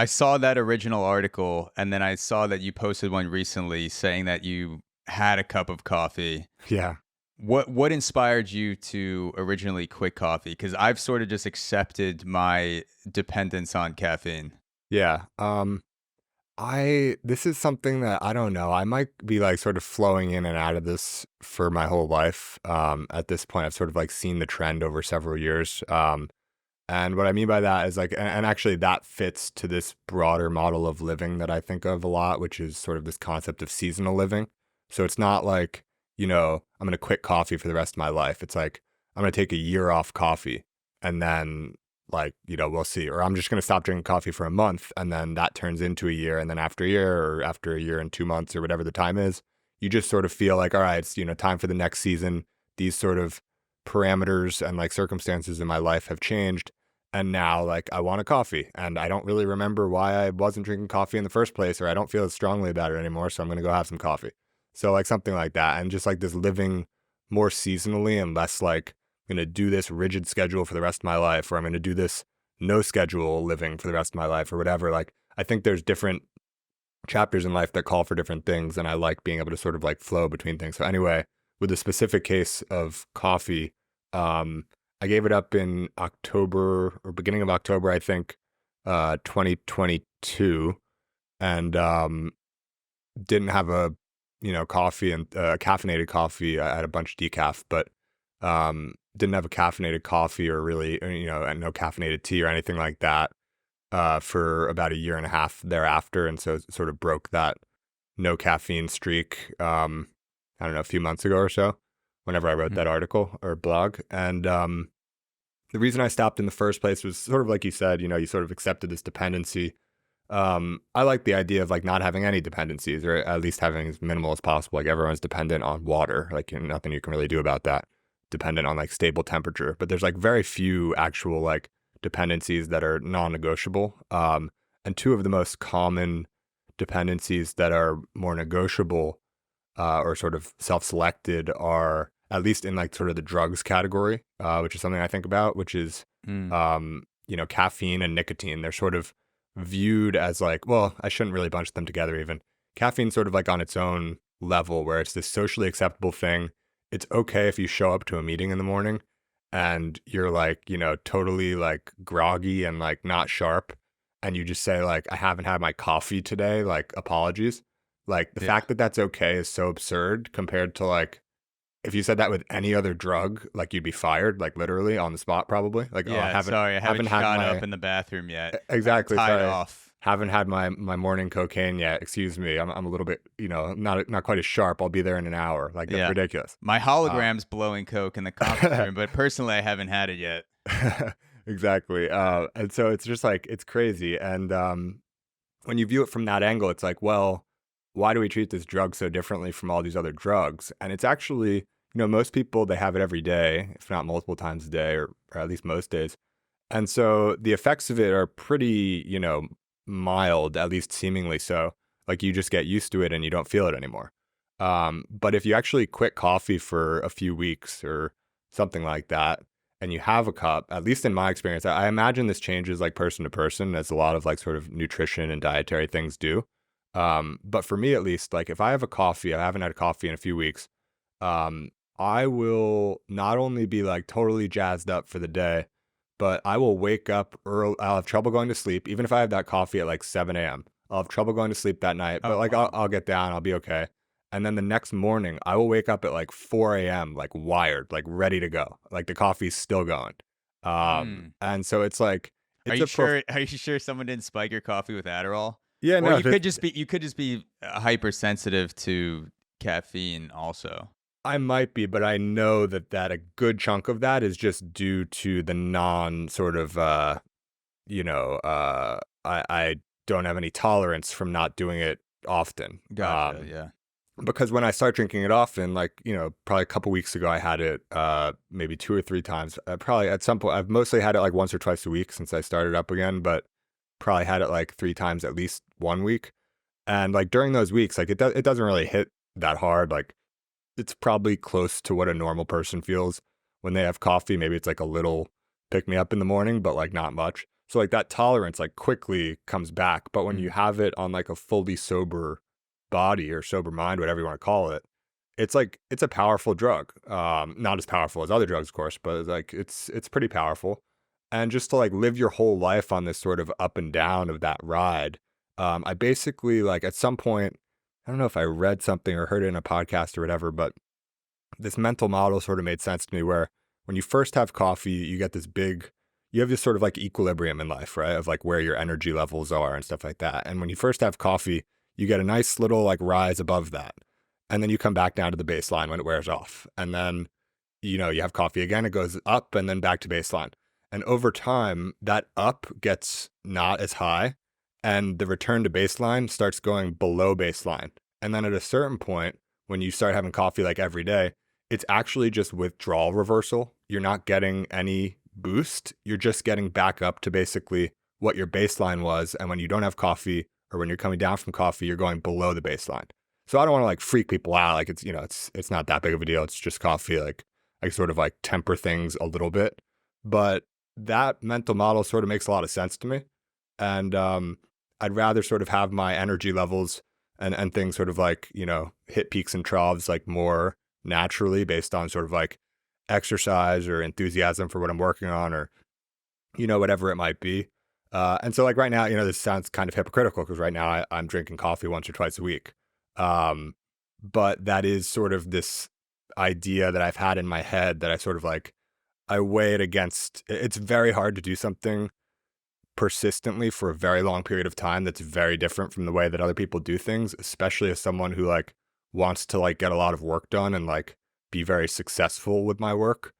I saw that original article, and then I saw that you posted one recently saying that you had a cup of coffee. Yeah. What inspired you to originally quit coffee? Because I've sort of just accepted my dependence on caffeine. Yeah. I this is something that I don't know. I might be like sort of flowing in and out of this for my whole life. At this point, I've sort of like seen the trend over several years. And what I mean by that is like, and actually that fits to this broader model of living that I think of a lot, which is sort of this concept of seasonal living. So it's not like, I'm going to quit coffee for the rest of my life. It's like, I'm going to take a year off coffee and then like, we'll see. Or I'm just going to stop drinking coffee for a month and then that turns into a year. And then after a year or after a year and 2 months or whatever the time is, you just sort of feel like, all right, it's, time for the next season. These sort of parameters and like circumstances in my life have changed. And now, like, I want a coffee, and I don't really remember why I wasn't drinking coffee in the first place, or I don't feel as strongly about it anymore, so I'm gonna go have some coffee. So, like, something like that, and just like this living more seasonally and less like, I'm gonna do this rigid schedule for the rest of my life, or I'm gonna do this no schedule living for the rest of my life, or whatever. Like, I think there's different chapters in life that call for different things, and I like being able to sort of like flow between things. So, anyway, with the specific case of coffee, um, I gave it up in October or beginning of October, I think, 2022, and didn't have a coffee and caffeinated coffee. I had a bunch of decaf, but didn't have a caffeinated coffee or really and no caffeinated tea or anything like that for about a year and a half thereafter, and so it sort of broke that no caffeine streak. I don't know, a few months ago or so, whenever I wrote that article or blog. And the reason I stopped in the first place was sort of like you said, you sort of accepted this dependency. I like the idea of like not having any dependencies, or at least having as minimal as possible. Like everyone's dependent on water, like nothing you can really do about that. Dependent on like stable temperature, but there's like very few actual like dependencies that are non-negotiable. And two of the most common dependencies that are more negotiable or sort of self-selected are at least in like sort of the drugs category, which is something I think about, which is, Mm. caffeine and nicotine. They're sort of viewed as like, well, I shouldn't really bunch them together even. Caffeine's sort of like on its own level where it's this socially acceptable thing. It's okay if you show up to a meeting in the morning and you're like, totally like groggy and like not sharp. And you just say like, I haven't had my coffee today, like apologies. Like the Yeah. fact that that's okay is so absurd compared to like, if you said that with any other drug, like you'd be fired, like literally on the spot, probably. Like, oh, I Yeah, haven't sorry, I haven't haven't had shot up my in the bathroom yet. exactly. Tied Sorry, off. haven't had my morning cocaine yet. Excuse me. I'm a little bit, not quite as sharp. I'll be there in an hour. Like that's Yeah. ridiculous. My Uh, hologram's blowing coke in the conference room, but personally, I haven't had it yet. exactly. And so it's just like it's crazy. And when you view it from that angle, it's like, well, why do we treat this drug so differently from all these other drugs? And it's actually, most people, they have it every day, if not multiple times a day, or at least most days. And so the effects of it are pretty, mild, at least seemingly so. Like you just get used to it and you don't feel it anymore. But if you actually quit coffee for a few weeks or something like that, and you have a cup, at least in my experience, I imagine this changes like person to person, as a lot of like sort of nutrition and dietary things do. But for me, at least, like if I have a coffee, I haven't had a coffee in a few weeks, I will not only be like totally jazzed up for the day, but I will wake up early. I'll have trouble going to sleep, even if I have that coffee at like 7 a.m. I'll have trouble going to sleep that night, but Oh, like I'll, wow. I'll get down, I'll be okay. And then the next morning, I will wake up at like 4 a.m., like wired, like ready to go. Like the coffee's still going. Mm. And so it's like, Are it's you a prof. sure? Are you sure someone didn't spike your coffee with Adderall? Yeah, Or no, you could just be hypersensitive to caffeine also. I might be, but I know that a good chunk of that is just due to the non sort of, I don't have any tolerance from not doing it often. Gotcha. Yeah. Because when I start drinking it often, like, probably a couple weeks ago, I had it maybe 2 or 3 times. Probably at some point, I've mostly had it like once or twice a week since I started up again, but probably had it like 3 times at least one week. And like during those weeks, like it doesn't really hit that hard. Like it's probably close to what a normal person feels when they have coffee. Maybe it's like a little pick me up in the morning, but like not much. So like that tolerance like quickly comes back. But when you Mhm. have it on like a fully sober body or sober mind, whatever you want to call it, it's like it's a powerful drug. Not as powerful as other drugs, of course, but like it's pretty powerful. And just to like live your whole life on this sort of up and down of that ride, I basically like at some point, I don't know if I read something or heard it in a podcast or whatever, but this mental model sort of made sense to me where when you first have coffee, you get this big, you have this sort of like equilibrium in life, right? Of like where your energy levels are and stuff like that. And when you first have coffee, you get a nice little like rise above that. And then you come back down to the baseline when it wears off. And then, you have coffee again, it goes up and then back to baseline. And over time, that up gets not as high and the return to baseline starts going below baseline. And then at a certain point, when you start having coffee like every day, it's actually just withdrawal reversal. You're not getting any boost. You're just getting back up to basically what your baseline was. And when you don't have coffee or when you're coming down from coffee, you're going below the baseline. So I don't want to like freak people out. Like it's not that big of a deal. It's just coffee. Like I sort of like temper things a little bit. But that mental model sort of makes a lot of sense to me. And I'd rather sort of have my energy levels and things sort of like, hit peaks and troughs like more naturally based on sort of like exercise or enthusiasm for what I'm working on or, whatever it might be. And so like right now, this sounds kind of hypocritical because right now I'm drinking coffee once or twice a week. Um, but that is sort of this idea that I've had in my head that I sort of like, I weigh it against, it's very hard to do something persistently for a very long period of time that's very different from the way that other people do things, especially as someone who like wants to like get a lot of work done and like be very successful with my work.